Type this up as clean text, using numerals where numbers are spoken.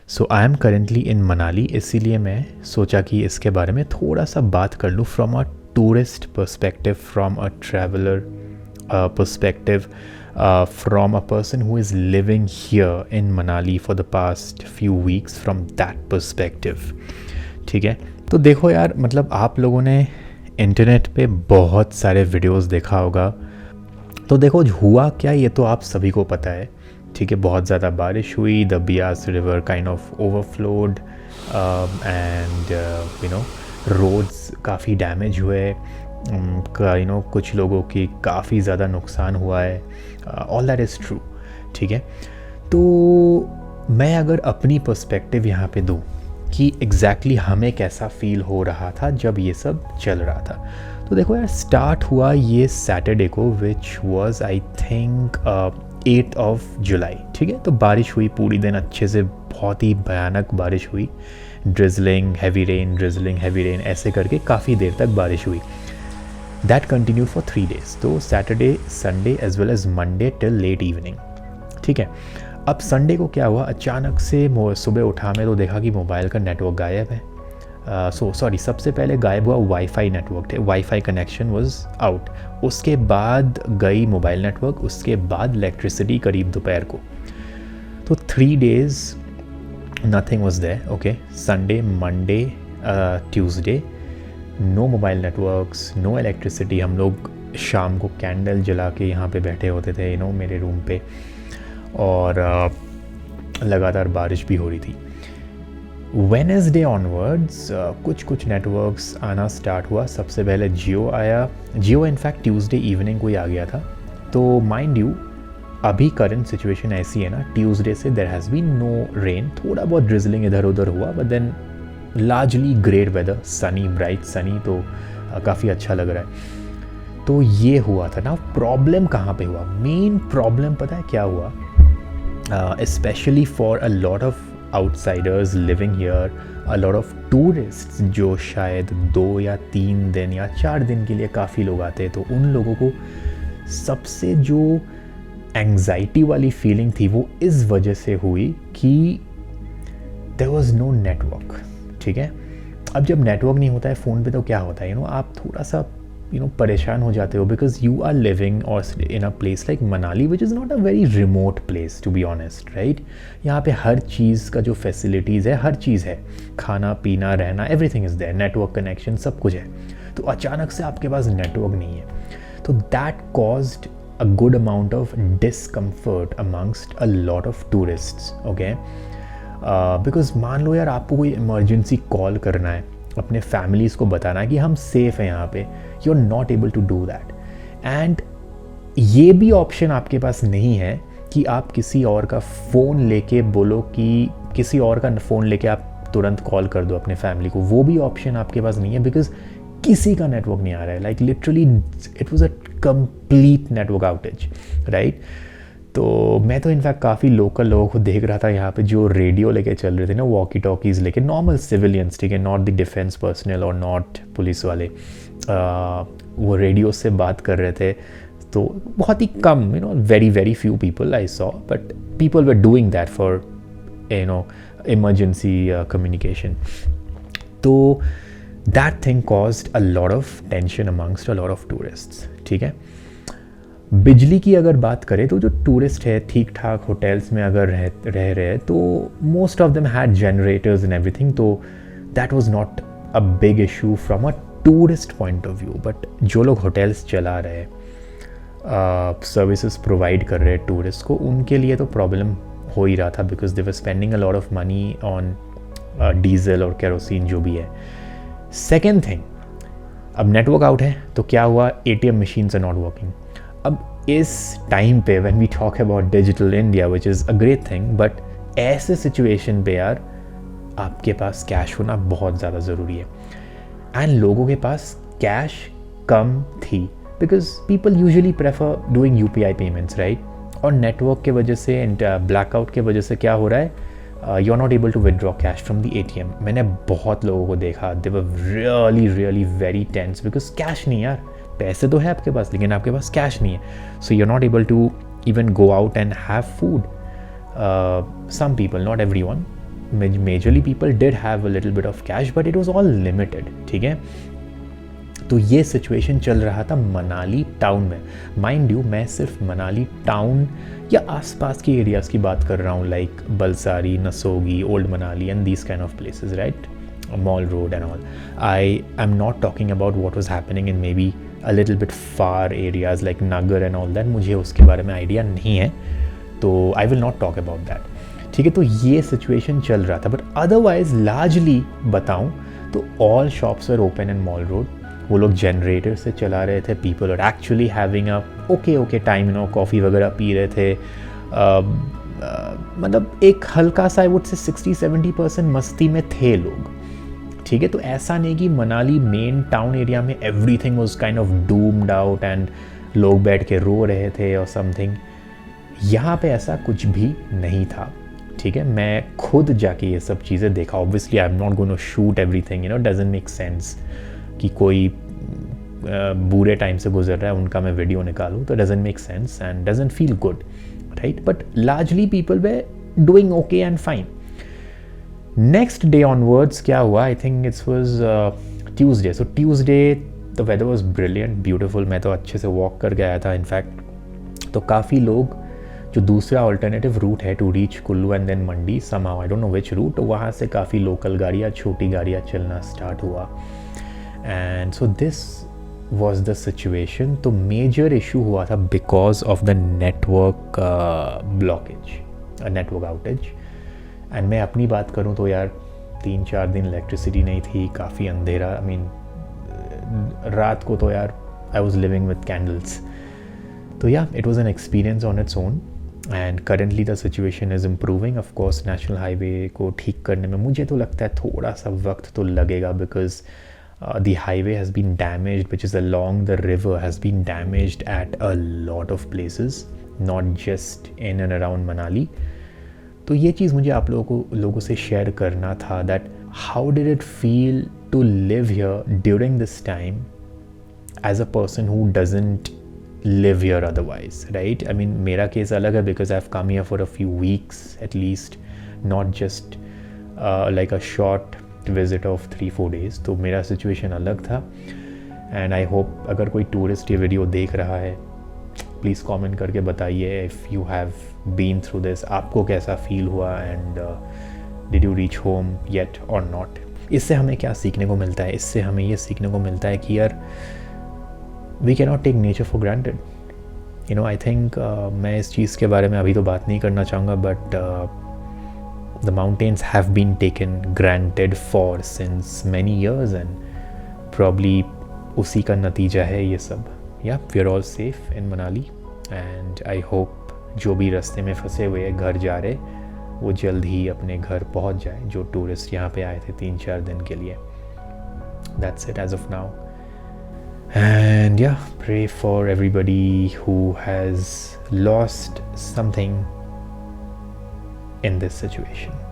So I am currently in Manali, इसीलिए मैं सोचा कि इसके बारे में थोड़ा सा बात कर लूँ from a tourist perspective, from a traveller perspective, from a person who is living here in Manali for the past few weeks from that perspective. ठीक है, तो देखो यार, मतलब आप लोगों ने इंटरनेट पे बहुत सारे वीडियोस देखा होगा, तो देखो हुआ क्या ये तो आप सभी को पता है। ठीक है, बहुत ज़्यादा बारिश हुई, the Beas river kind of overflowed and roads काफ़ी डैमेज हुए, कुछ लोगों की काफ़ी ज़्यादा नुकसान हुआ है, ऑल दैट इज़ ट्रू। ठीक है, तो मैं अगर अपनी पर्सपेक्टिव यहाँ पे दूँ कि एग्जैक्टली हमें कैसा फील हो रहा था जब ये सब चल रहा था, तो देखो यार, स्टार्ट हुआ ये सैटरडे को, which was I think 8th of July। ठीक है, तो बारिश हुई पूरी दिन अच्छे से, बहुत ही भयानक बारिश हुई, ड्रिजलिंग हैवी रेन ऐसे करके काफ़ी देर तक बारिश हुई। दैट कंटिन्यूड फॉर 3 days, तो Saturday, Sunday as well as Monday till late evening. ठीक है, अब संडे को क्या हुआ, अचानक से सुबह उठा मैं तो देखा कि मोबाइल का नेटवर्क गायब है। सबसे पहले गायब हुआ वाईफाई नेटवर्क थे, वाईफाई कनेक्शन वाज आउट, उसके बाद गई मोबाइल नेटवर्क, उसके बाद इलेक्ट्रिसिटी करीब दोपहर को। तो 3 days nothing was there. Okay, Sunday, Monday, Tuesday, no mobile networks, no electricity. हम लोग शाम को कैंडल जला के यहाँ पे बैठे होते थे मेरे रूम पे, और लगातार बारिश भी हो रही थी। वेडनेसडे ऑनवर्ड्स कुछ नेटवर्क्स आना स्टार्ट हुआ। सबसे पहले जियो आया, जियो इनफैक्ट ट्यूसडे इवनिंग को ही आ गया था। तो माइंड यू, अभी करंट सिचुएशन ऐसी है ना, ट्यूसडे से there has been no rain, थोड़ा बहुत ड्रिजलिंग इधर उधर हुआ, but then largely great weather, sunny, bright sunny, तो काफ़ी अच्छा लग रहा है। तो ये हुआ था ना। प्रॉब्लम कहाँ पे हुआ, मेन प्रॉब्लम पता है क्या हुआ, specially for a lot of outsiders living here, a lot of tourists जो शायद 2 या 3 दिन या 4 दिन के लिए काफ़ी लोग आते हैं, तो उन लोगों को सबसे जो एंग्जाइटी वाली फीलिंग थी वो इस वजह से हुई कि देयर वाज नो नेटवर्क। ठीक है, अब जब नेटवर्क नहीं होता है फ़ोन पे तो क्या होता है, आप थोड़ा सा परेशान हो जाते हो, because you are living or in a place like Manali which is not a very remote place to be honest, right. यहाँ पे हर चीज़ का जो फैसिलिटीज़ है, हर चीज़ है, खाना पीना रहना, everything is there, network connection सब कुछ है। तो अचानक से आपके पास नेटवर्क नहीं है, तो that caused a good amount of discomfort amongst a lot of tourists, okay? Because मान लो यार, आपको कोई इमरजेंसी कॉल करना है, अपने फैमिलीज़ को बताना है कि हम सेफ़ हैं यहाँ पे, you are not able to do that. And ये भी ऑप्शन आपके पास नहीं है कि आप किसी और का फ़ोन लेके बोलो कि किसी और का फ़ोन लेके आप तुरंत कॉल कर दो अपने फैमिली को, वो भी ऑप्शन आपके पास नहीं है, बिकॉज किसी का नेटवर्क नहीं आ रहा है। Like literally it was a complete network outage, right. तो मैं तो इनफैक्ट काफ़ी लोकल लोगों को देख रहा था यहाँ पे जो रेडियो लेके चल रहे थे ना, वॉकी टॉकीज़ लेके, नॉर्मल सिविलियंस, ठीक है, नॉट द डिफेंस पर्सनल और नॉट पुलिस वाले, वो रेडियो से बात कर रहे थे। तो बहुत ही कम, very very few people I saw, but people were doing that for emergency communication. तो that thing caused a lot of tension amongst a lot of tourists, ठीक है। बिजली की अगर बात करें तो जो टूरिस्ट है ठीक ठाक होटल्स में अगर रह रहे हैं, तो most of them had generators and everything, तो that was not a big issue from a tourist point of view. But जो लोग होटल्स चला रहे हैं, सर्विसेज प्रोवाइड कर रहे हैं टूरिस्ट को, उनके लिए तो प्रॉब्लम हो ही रहा था, because they were spending a lot of money on diesel और केरोसिन जो भी है। सेकेंड थिंग, अब नेटवर्क आउट है तो क्या हुआ, ATM machines are not working. अब इस टाइम पे when we talk about digital India which is a great thing, but ऐसे सिचुएशन पे यार आपके पास कैश होना बहुत ज़्यादा ज़रूरी है। एंड लोगों के पास कैश कम थी, because people usually prefer doing UPI payments, right. और नेटवर्क के वजह से एंड ब्लैकआउट के वजह से क्या हो रहा है, you are not able to withdraw cash from the ATM। मैंने बहुत लोगों को देखा, they were really really very tense, because cash नहीं यार, पैसे तो है आपके पास लेकिन आपके पास कैश नहीं है। So you are not able to even go out and have food. Some people, not everyone, majorly people did have a little bit of cash but it was all limited, ठीक है। तो ये situation चल रहा था Manali town में। Mind you, मैं सिर्फ मनाली टाउन या आसपास के एरियाज़ की बात कर रहा हूँ, like Balsari, Nasogi, old Manali and these kind of places, right, mall road and all. I am not talking about what was happening in maybe a little bit far areas like Naggar and all that, मुझे उसके बारे में idea नहीं है, तो I will not talk about that, ठीक है। तो ये सिचुएशन चल रहा था, बट अदरवाइज लार्जली बताऊँ तो all shops were open in Mall Road. वो लोग जनरेटर से चला रहे थे, people are actually having a okay time, coffee वगैरह पी रहे थे, मतलब एक हल्का सा आई वुड से 60-70% मस्ती में थे लोग, ठीक है। तो ऐसा नहीं कि मनाली मेन टाउन एरिया में everything was kind of doomed out and लोग बैठ के रो रहे थे और समथिंग, यहाँ पे ऐसा कुछ भी नहीं था, ठीक है। मैं खुद जाके ये सब चीज़ें देखा। Obviously I am not going to shoot everything, doesn't make sense कि कोई बुरे टाइम से गुजर रहा है उनका मैं वीडियो निकालूँ, तो doesn't make sense and doesn't feel good, right. But largely people were doing okay and fine. Next day onwards क्या हुआ, I think it's was Tuesday, so Tuesday the weather was brilliant, beautiful. मैं तो अच्छे से walk कर गया था in fact. तो काफ़ी लोग जो दूसरा ऑल्टरनेटिव रूट है to reach Kullu and then Mandi, somehow I don't know which route, वहाँ से काफ़ी लोकल गाड़ियाँ, छोटी गाड़ियाँ चलना स्टार्ट हुआ। And so this was the situation. तो मेजर इशू हुआ था because of the network blockage, network outage. And मैं अपनी बात करूँ तो यार 3-4 दिन इलेक्ट्रिसिटी नहीं थी, काफ़ी अंधेरा, आई मीन रात को तो यार I was living with candles. तो या it was an experience on its own and currently the situation is improving. Of course national highway को ठीक करने में मुझे तो लगता है थोड़ा सा वक्त तो लगेगा, because the highway has been damaged, which is along the river, has been damaged at a lot of places, not just in and around Manali. तो ये चीज़ मुझे आप लोगों से शेयर करना था, that how did it feel to live here during this time as a person who doesn't live here otherwise, right? I mean मेरा case अलग है because I've come here for a few weeks at least, not just like a short visit of 3-4 days। तो मेरा situation अलग था and I hope अगर कोई tourist ये वीडियो देख रहा है प्लीज़ कमेंट करके बताइए if you have been through this, आपको कैसा फील हुआ and did you reach home yet और नॉट। इससे हमें क्या सीखने को मिलता है? इससे हमें ये सीखने को मिलता है कि यार we can not take nature for granted. I think मैं इस चीज़ के बारे में अभी तो बात नहीं करना चाहूँगा, but the mountains have been taken granted for since many years and probably उसी का नतीजा है ये सब। Yeah, we are all safe in Manali and I hope जो भी रास्ते में फंसे हुए हैं घर जा रहे वो जल्द ही अपने घर पहुंच जाए, जो टूरिस्ट यहाँ पे आए थे 3-4 दिन के लिए। That's it as of now and yeah, pray for everybody who has lost something in this situation.